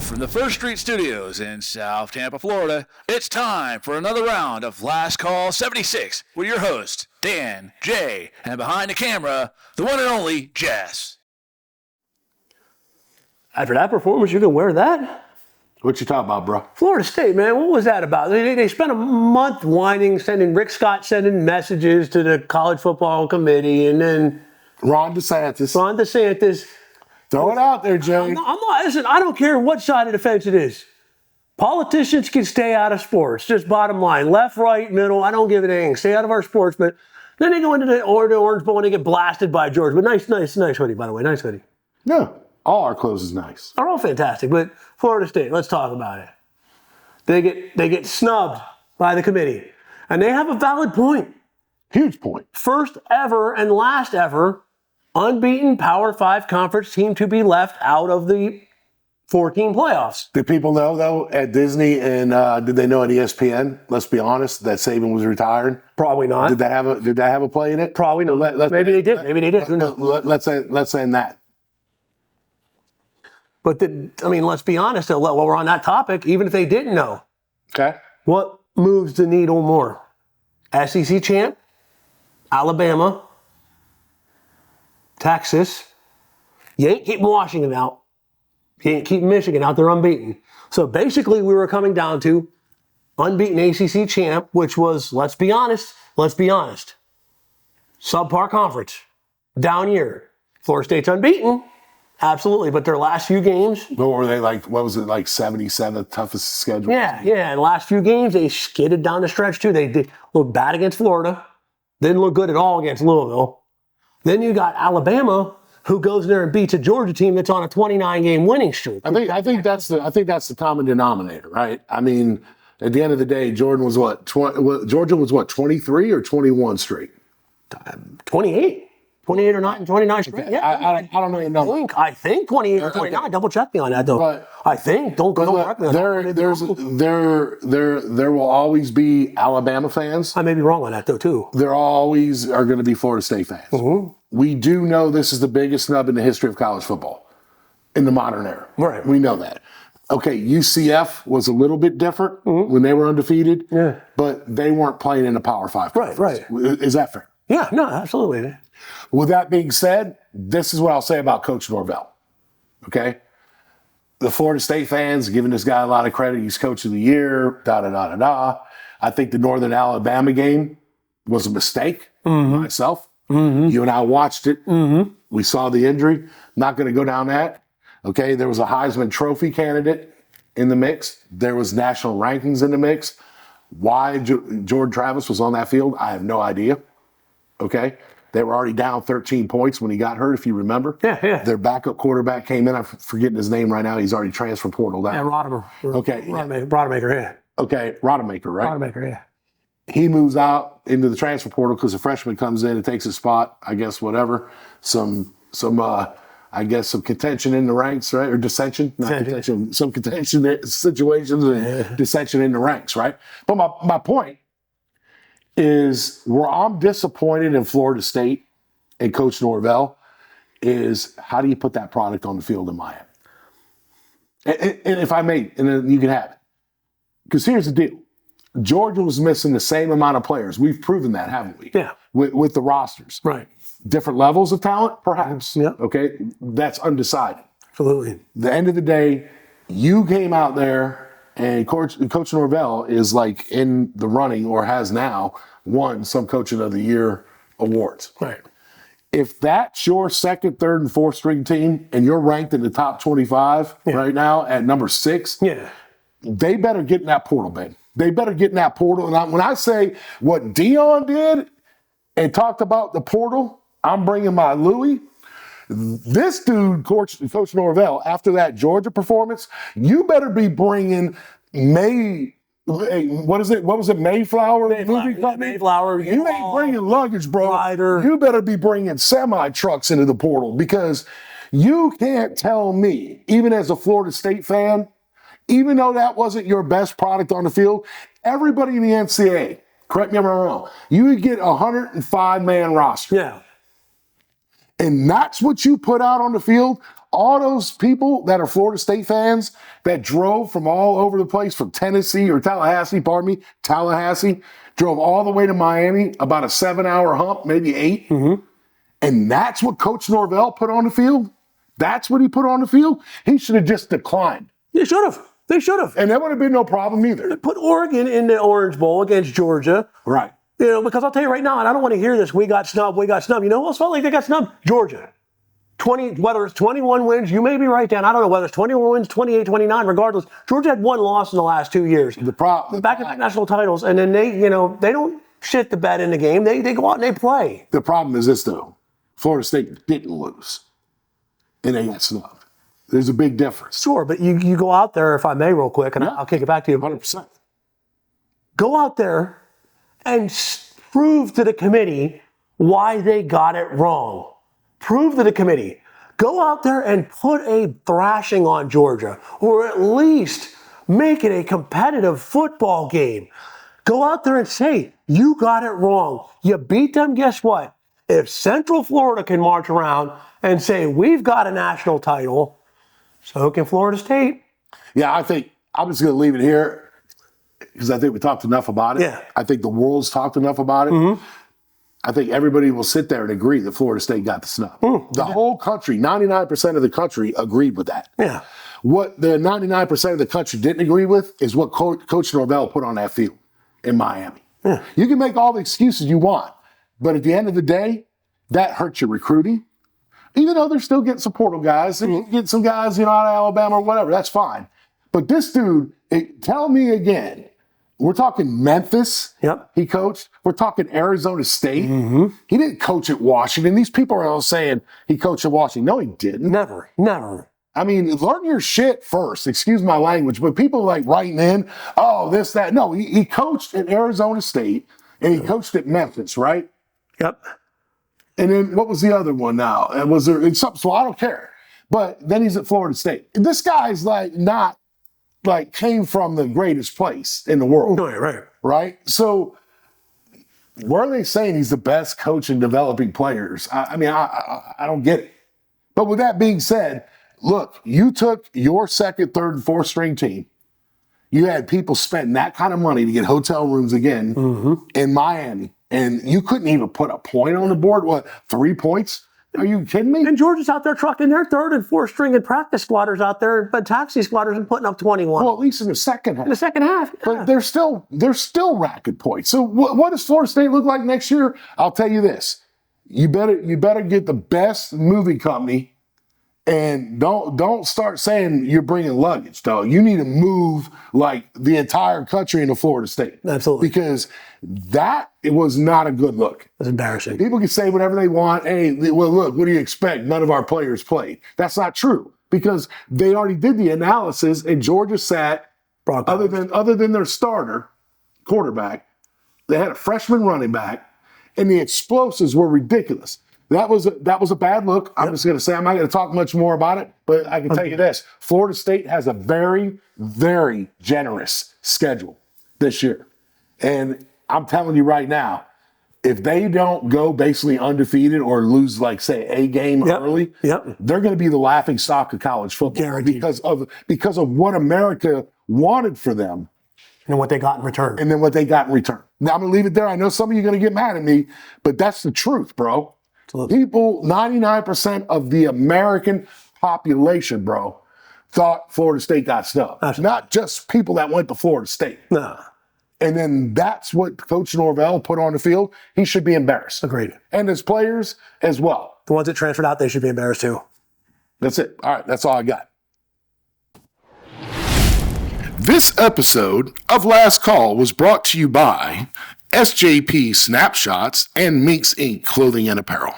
from the First Street Studios in South Tampa, Florida, it's time for another round of Last Call 76 with your host, Dan, Jay, and behind the camera, the one and only Jess. After that performance, you can wear that? What you talking about, bro? Florida State, man, what was that about? They spent a month whining, Rick Scott sending messages to the college football committee, and then Ron DeSantis. Throw it out there, Joey. Listen, I don't care what side of the fence it is. Politicians can stay out of sports, just bottom line. Left, right, middle, I don't give a dang. Stay out of our sports, but then they go into the Orange Bowl and they get blasted by George. But nice hoodie, by the way, nice hoodie. No, all our clothes is nice. They're all fantastic, but Florida State, let's talk about it. They get snubbed by the committee, and they have a valid point. Huge point. First ever and last ever unbeaten Power 5 conference team to be left out of the 14 playoffs. Did people know, though, at Disney and did they know at ESPN, let's be honest, that Saban was retiring? Probably not. Did that have a play in it? Probably not. Maybe they did. Who knows? Let's say that. But, let's be honest, while we're on that topic, even if they didn't know, okay, what moves the needle more? SEC champ, Alabama, Texas. You ain't keeping Washington out. You ain't keeping Michigan out. They're unbeaten. So basically, we were coming down to unbeaten ACC champ, which was, let's be honest, subpar conference. Down year. Florida State's unbeaten. Absolutely, but their last few games. What were they like? What was it, like 77th toughest schedule? Yeah. And the last few games, they skidded down the stretch too. They did look bad against Florida. Didn't look good at all against Louisville. Then you got Alabama, who goes there and beats a Georgia team that's on a 29-game winning streak. I think that's the common denominator, right? I mean, at the end of the day, Georgia was 23 or 21 straight? 28. 28 or 29 straight. Okay. Yeah, I don't know your number. I think 28 or 29. Okay. Double check me on that, though. But, I think. Don't correct me on that. There will always be Alabama fans. I may be wrong on that, though, too. There always are going to be Florida State fans. Mm-hmm. We do know this is the biggest snub in the history of college football in the modern era. Right. We know that. Okay, UCF was a little bit different when they were undefeated, but they weren't playing in the Power 5 conference. Right. Is that fair? Yeah, no, absolutely. With that being said, this is what I'll say about Coach Norvell, okay? The Florida State fans giving this guy a lot of credit. He's Coach of the Year, da-da-da-da-da. I think the Northern Alabama game was a mistake myself. Mm-hmm. You and I watched it. Mm-hmm. We saw the injury. Not going to go down that, okay? There was a Heisman Trophy candidate in the mix. There was national rankings in the mix. Why Jordan Travis was on that field, I have no idea, okay? They were already down 13 points when he got hurt, if you remember. Yeah. Their backup quarterback came in. I'm forgetting his name right now. He's already transfer portaled out. Yeah, Rodemaker. Okay. Rodemaker, yeah. Okay, Rodemaker, right? Rodemaker, yeah. He moves out into the transfer portal because a freshman comes in and takes his spot, I guess, whatever. Some contention in the ranks, right? Or dissension, not contention. Some contention situations and dissension in the ranks, right? But my point is where I'm disappointed in Florida State and Coach Norvell is how do you put that product on the field in Miami? And if I may, and then you can have it. Because here's the deal. Georgia was missing the same amount of players. We've proven that, haven't we? Yeah. With the rosters. Right. Different levels of talent, perhaps. Yeah. Okay? That's undecided. Absolutely. At the end of the day, you came out there and Coach Norvell is like in the running or has now won some Coaching of the Year awards. Right. If that's your second, third, and fourth string team and you're ranked in the top 25 right now at number 6, they better get in that portal, baby. They better get in that portal. And when I say what Dion did and talked about the portal, I'm bringing my Louis. This dude, Coach Norvell, after that Georgia performance, you better be bringing what is it? What was it? Mayflower? Mayflower. You ain't bringing luggage, bro. Rider. You better be bringing semi-trucks into the portal because you can't tell me, even as a Florida State fan, even though that wasn't your best product on the field, everybody in the NCAA, correct me if I'm wrong, you would get a 105-man roster. Yeah. And that's what you put out on the field. all those people that are Florida State fans that drove from all over the place, from Tallahassee, drove all the way to Miami, about a 7-hour hump, maybe 8. Mm-hmm. And that's what Coach Norvell put on the field? That's what he put on the field? He should have just declined. They should have. They should have. And there would have been no problem either. Put Oregon in the Orange Bowl against Georgia. Right. Because I'll tell you right now, and I don't want to hear this, we got snubbed. You know who else felt like they got snubbed? Georgia. Whether it's 21 wins, you may be right, Dan. I don't know whether it's 21 wins, 28, 29, regardless. Georgia had 1 loss in the last 2 years. Back-to-back national titles, and then they don't shit the bed in the game. They go out and they play. The problem is this, though. Florida State didn't lose, and they got snubbed. There's a big difference. Sure, but you go out there, if I may, real quick, and I'll kick it back to you. 100%. Go out there and prove to the committee why they got it wrong. Prove to the committee. Go out there and put a thrashing on Georgia, or at least make it a competitive football game. Go out there and say, you got it wrong. You beat them, guess what? If Central Florida can march around and say, we've got a national title, so can Florida State. Yeah, I think I'm just going to leave it here because I think we talked enough about it. Yeah. I think the world's talked enough about it. Mm-hmm. I think everybody will sit there and agree that Florida State got the snub. The whole country, 99% of the country agreed with that. Yeah. What the 99% of the country didn't agree with is what Coach Norvell put on that field in Miami. Yeah. You can make all the excuses you want, but at the end of the day, that hurts your recruiting. Even though they're still getting some portal guys, they're getting some guys, out of Alabama or whatever, that's fine. But this dude, tell me again, we're talking Memphis. Yep. He coached. We're talking Arizona State. Mm-hmm. He didn't coach at Washington. These people are all saying he coached at Washington. No, he didn't. Never. I mean, learn your shit first. Excuse my language, but people like writing in, oh, this, that. No, he coached at Arizona State and he coached at Memphis, right? Yep. And then what was the other one now? It's something, so I don't care. But then he's at Florida State. This guy's not came from the greatest place in the world. Right. Right? So where are they saying he's the best coach in developing players? I mean, I don't get it. But with that being said, look, you took your second, third, and fourth string team. You had people spending that kind of money to get hotel rooms again in Miami. And you couldn't even put a point on the board. What, 3 points? Are you kidding me? And Georgia's out there trucking their third and fourth string and practice squatters out there, but taxi squatters and putting up 21. Well, at least in the second half. In the second half. Yeah. But they're still racking points. So what does Florida State look like next year? I'll tell you this. You better get the best moving company, and don't start saying you're bringing luggage, though. You need to move like the entire country into Florida State. Absolutely. Because it was not a good look. It's embarrassing. People can say whatever they want. Hey, well, look, what do you expect? None of our players played. That's not true because they already did the analysis, and Georgia sat, other than their starter quarterback, they had a freshman running back, and the explosives were ridiculous. That was a bad look. I'm just going to say I'm not going to talk much more about it, but I can tell you this. Florida State has a very, very generous schedule this year. And I'm telling you right now, if they don't go basically undefeated or lose, like, say, a game early, they're going to be the laughing stock of college football. Guaranteed. because of what America wanted for them. And what they got in return. Now, I'm going to leave it there. I know some of you are going to get mad at me, but that's the truth, bro. Absolutely. People, 99% of the American population, bro, thought Florida State got snubbed. Not just people that went to Florida State. No. And then that's what Coach Norvell put on the field. He should be embarrassed. Agreed. And his players as well. The ones that transferred out, they should be embarrassed too. That's it. All right, that's all I got. This episode of Last Call was brought to you by SJP Snapshots and Minx Inc. Clothing and Apparel.